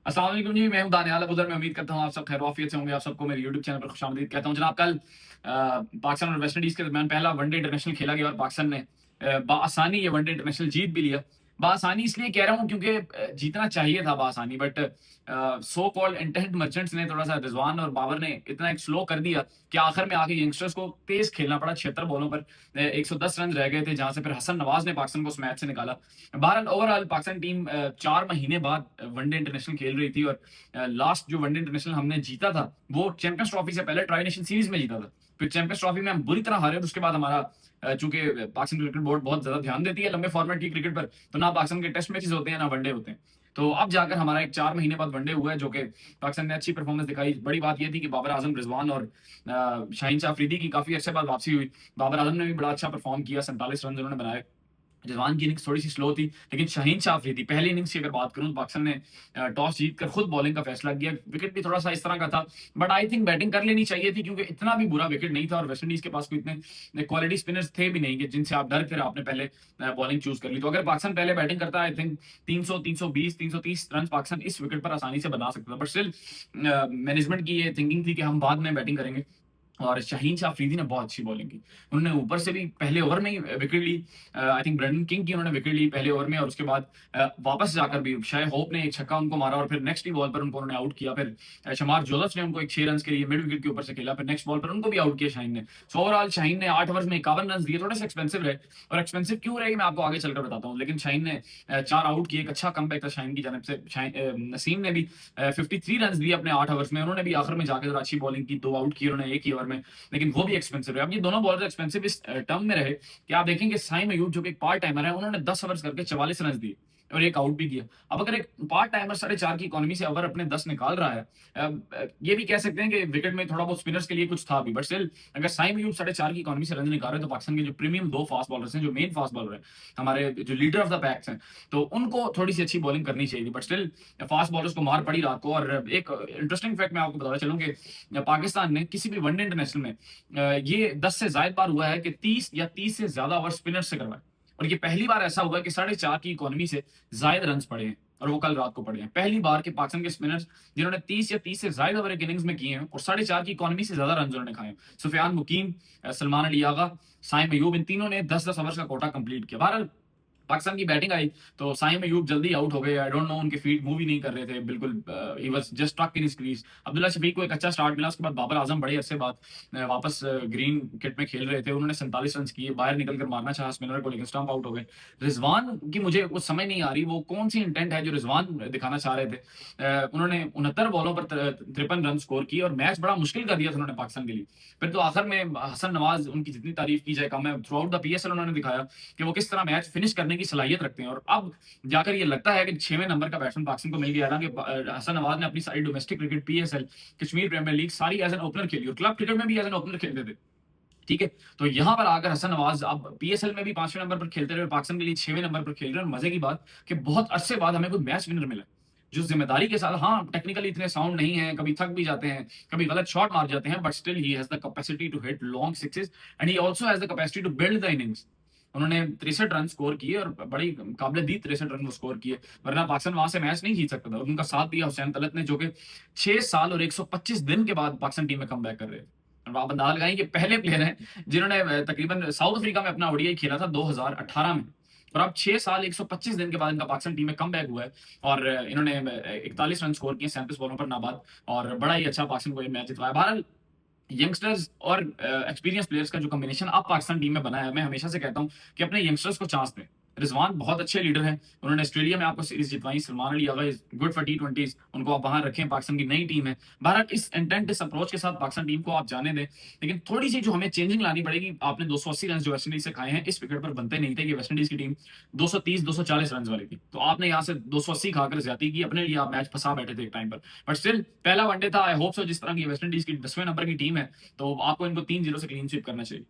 अस्सलाम वालेकुम जी, मैं हूँ दानियाल अबूज़र। मैं उम्मीद करता हूँ आप सब खैर-ओ-आफ़ियत से होंगे। आप सबको मेरे यूट्यूब चैनल पर खुशामदीद कहता हूँ। जनाब कल पाकिस्तान और वेस्ट इंडीज़ के दरमियान पहला वनडे इंटरनेशनल खेला गया और पाकिस्तान ने बआसानी ये वनडे इंटरनेशनल जीत भी लिया। बआसानी इसलिए कह रहा हूँ क्योंकि जीतना चाहिए था बआसानी, but so called intent merchants ने थोड़ा-सा रिजवान और बाबर ने इतना एक स्लो कर दिया कि आखिर में आके यंगस्टर्स को तेज़ खेलना पड़ा। 76 बॉलों पर 110 रन रह गए थे, जहाँ से फिर हसन नवाज ने पाकिस्तान को उस मैच से निकाला। बहरहाल ओवरऑल पाकिस्तान टीम 4 महीने बाद वनडे इंटरनेशनल खेल रही थी और लास्ट जो वनडे इंटरनेशनल हमने जीता था, वो चैंपियंस ट्रॉफी से पहले ट्राई नेशन सीरीज में जीता था। फिर चैंपियंस ट्रॉफी में हम बुरी तरह हारे और उसके बाद हमारा चूंकि पाकिस्तान क्रिकेट बोर्ड बहुत ज्यादा ध्यान देती है लंबे फॉर्मेट की क्रिकेट पर, तो ना पाकिस्तान के टेस्ट मैचेस होते हैं ना वनडे होते हैं। तो अब जाकर हमारा एक 4 महीने बाद वनडे हुआ है, जो कि पाकिस्तान ने अच्छी परफॉर्मेंस दिखाई। बड़ी बात यह थी कि बाबर आजम, रिजवान और शाहीन शाह अफरीदी की काफी अच्छे बाद वापसी हुई। बाबर आजम ने भी बड़ा अच्छा परफॉर्म किया, 47 रन उन्होंने बनाए। रिजवान की इनिंग्स थोड़ी-सी स्लो थी, लेकिन शाहीन शाह अफरीदी पहली इनिंग्स की अगर बात करूँ तो पाकिस्तान ने टॉस जीतकर खुद बॉलिंग का फैसला किया। विकेट भी थोड़ा-सा इस तरह का था, बट आई थिंक बैटिंग कर लेनी चाहिए थी क्योंकि इतना भी बुरा विकेट नहीं था और वेस्ट इंडीज़ के पास कोई इतने क्वालिटी स्पिनर्स थे भी नहीं कि जिनसे आप डर कर आपने पहले बॉलिंग चूज़ कर ली। तो अगर पाकिस्तान पहले बैटिंग करता, आई थिंक 300, 320, 330 रन पाकिस्तान इस विकेट पर आसानी से बना सकता था। बट स्टिल मैनेजमेंट की ये थिंकिंग थी कि हम बाद में बैटिंग करेंगे। और शाहीन शाह अफरीदी ने बहुत अच्छी बॉलिंग की। उन्होंने ऊपर से भी पहले ओवर में ही विकेट ली। आई थिंक ब्रेंडन किंग की उन्होंने विकेट ली पहले ओवर में और उसके बाद वापस जाकर भी शायद होप ने एक छक्का उनको मारा और फिर नेक्स्ट ही बॉल पर उनको उन्होंने आउट किया। फिर शमार जोसेफ ने उनको एक 6 रन के लिए मिड विकेट के ऊपर से खेला, फिर नेक्स्ट बॉल पर उनको भी आउट किया शाहीन ने। सो ओवरऑल शाहीन ने 8 ओवर्स में 51 रन दिए, थोड़े से एक्सपेंसिव रहे और एक्सपेंसिव क्यों रहे मैं आपको आगे चलकर बताता हूँ। लेकिन शाहीन ने 4 आउट किए, एक अच्छा कमबैक था शाहीन की जानब से। नसीम ने भी 53 रन दिए अपने 8 ओवर्स में, उन्होंने भी आखिर में जाकर अच्छी बॉलिंग की, 2 आउट किए उन्होंने एक ही ओवर में, लेकिन वो भी एक्सपेंसिव रहे। अब ये दोनों बॉलर एक्सपेंसिव इस टर्म में रहे कि आप देखेंगे साइम अयूब जो कि एक पार्ट टाइमर है, उन्होंने 10 ओवर्स करके 44 रन दिए और एक आउट भी किया। अब अगर एक पार्ट टाइमर 4.5 की इकोनॉमी से ओवर अपने 10 निकाल रहा है, ये भी कह सकते हैं कि विकेट में थोड़ा बहुत स्पिनर्स के लिए कुछ था भी, बट स्टिल अगर साइम अयूब 4.5 की इकोनॉमी से रन निकाल रहे हैं तो पाकिस्तान के जो प्रीमियम 2 फास्ट बॉलर्स हैं, जो मेन फास्ट बॉलर है, हमारे जो लीडर ऑफ द पैक्स हैं, तो उनको थोड़ी सी अच्छी बॉलिंग करनी चाहिए थी। बट स्टिल फास्ट बॉलर्स को मार पड़ी रात को। और एक इंटरेस्टिंग फैक्ट मैं आपको बताना चलूँ कि पाकिस्तान ने किसी भी वनडे इंटरनेशनल में ये 10 से ज़ायद बार हुआ है कि 30 या 30 से ज़्यादा ओवर स्पिनर से करवाए और ये पहली बार ऐसा हुआ है कि 4.5 की इकोनॉमी से ज़ायद रन्स पड़े हैं और वो कल रात को पड़े हैं। पहली बार के पाकिस्तान के स्पिनर्स जिन्होंने 30 या 30 से ज़ायद ओवर एक इनिंग्स में किए हैं और 4.5 की इकोनॉमी से ज़्यादा रन्स उन्होंने खाए हैं। सुफियान मुकीम, सलमान अली आगा, साइम अयूब, इन तीनों ने 10-10 ओवर्स का कोटा कंप्लीट किया। बहरहाल पाकिस्तान की बैटिंग आई तो साइम अयूब जल्दी आउट हो गए। आई डोंट नो उनके फीट मूव ही नहीं कर रहे थे बिल्कुल। He was just stuck in his crease. Abdullah Shafique को एक अच्छा स्टार्ट मिला, उसके बाद बाबर आजम बड़े अरसे बाद वापस ग्रीन किट में खेल रहे थे। उन्होंने 47 रन किए, बाहर निकल कर मारना चाहा स्पिनर को लेकिन स्टंप आउट हो गए। रिजवान की मुझे कुछ समझ नहीं आ रही वो कौन सी इंटेंट है जो रिजवान दिखाना चाह रहे थे। उन्होंने 69 बॉलों पर 53 रन स्कोर किए और मैच बड़ा मुश्किल कर दिया था उन्होंने पाकिस्तान के लिए। फिर तो आखिर में हसन नवाज, उनकी जितनी तारीफ की जाए कम है। थ्रू आउट द पीएसएल उन्होंने दिखाया कि वो किस तरह मैच फिनिश करने की सलाहियत रखते हैं और अब जाकर ये लगता है कि 6वें नंबर का बैट्समैन पाकिस्तान को मिल गया ना कि हसन नवाज ने अपनी सारी domestic cricket, PSL, Kashmir premier league सारी एज एन ओपनर खेली और क्लब क्रिकेट में भी एज एन ओपनर खेलते थे। ठीक है, तो यहाँ पर आकर हसन नवाज अब पीएसएल में भी 5वें नंबर पर खेलते रहे, पाकिस्तान के लिए 6वें नंबर पर खेल रहे हैं। और मजे की बात कि बहुत अरसे बाद हमें कोई मैच विनर मिला जो जिम्मेदारी के साथ, हाँ टेक्निकली इतने साउंड नहीं है, कभी थक भी जाते हैं, कभी गलत शॉट मार जाते हैं, but still he has the capacity to hit long sixes and he also has the capacity to build the innings. उन्होंने 63 रन स्कोर किए और बड़ी काबिल-ए-दीद 63 रन वो स्कोर किए, वरना पाकिस्तान वहां से मैच नहीं जीत सकता था। और उनका साथ दिया हुसैन तलत ने, जो कि 6 साल और 125 दिन के बाद पाकिस्तान टीम में कमबैक कर रहे हैं। और आप अंदाजा लगाएं कि पहले प्लेयर हैं जिन्होंने तकरीबन साउथ अफ्रीका में अपना ओडीआई खेला था 2018 में और अब 6 साल 125 दिन के बाद इनका पाकिस्तान टीम में कमबैक हुआ है और इन्होंने 41 रन स्कोर किए 37 बॉलों पर नाबाद और बड़ा ही अच्छा पाकिस्तान को ये मैच जितवाया। बहरहाल यंगस्टर्स और एक्सपीरियंस प्लेयर्स का जो कॉम्बिनेशन अब पाकिस्तान टीम में बना है, मैं हमेशा से कहता हूं कि अपने यंगस्टर्स को चांस दें। रिजवान बहुत अच्छे लीडर हैं, उन्होंने ऑस्ट्रेलिया में आपको सीरीज जितवाई। Salman Ali Agha is good for टी20s, उनको आप वहां रखें, पाकिस्तान की नई टीम है। बहरहाल इस इंटेंट, इस अप्रोच के साथ पाकिस्तान टीम को आप जाने दें, लेकिन थोड़ी सी जो हमें चेंजिंग लानी पड़ेगी। आपने 280 रन जो वेस्ट इंडीज से खाए हैं इस विकेट पर बनते नहीं थे कि वेस्ट इंडीज की टीम 230-240 रन वाली थी, तो आपने यहाँ से 280 खाकर ज्यादा की, अपने लिए आप मैच फंसा बैठे थे एक टाइम पर। बट स्टिल पहला वनडे था, आई होप सो जिस तरह की वेस्ट इंडीज की 10वें नंबर की टीम है तो आपको इनको 3-0 से क्लीन स्वीप करना चाहिए।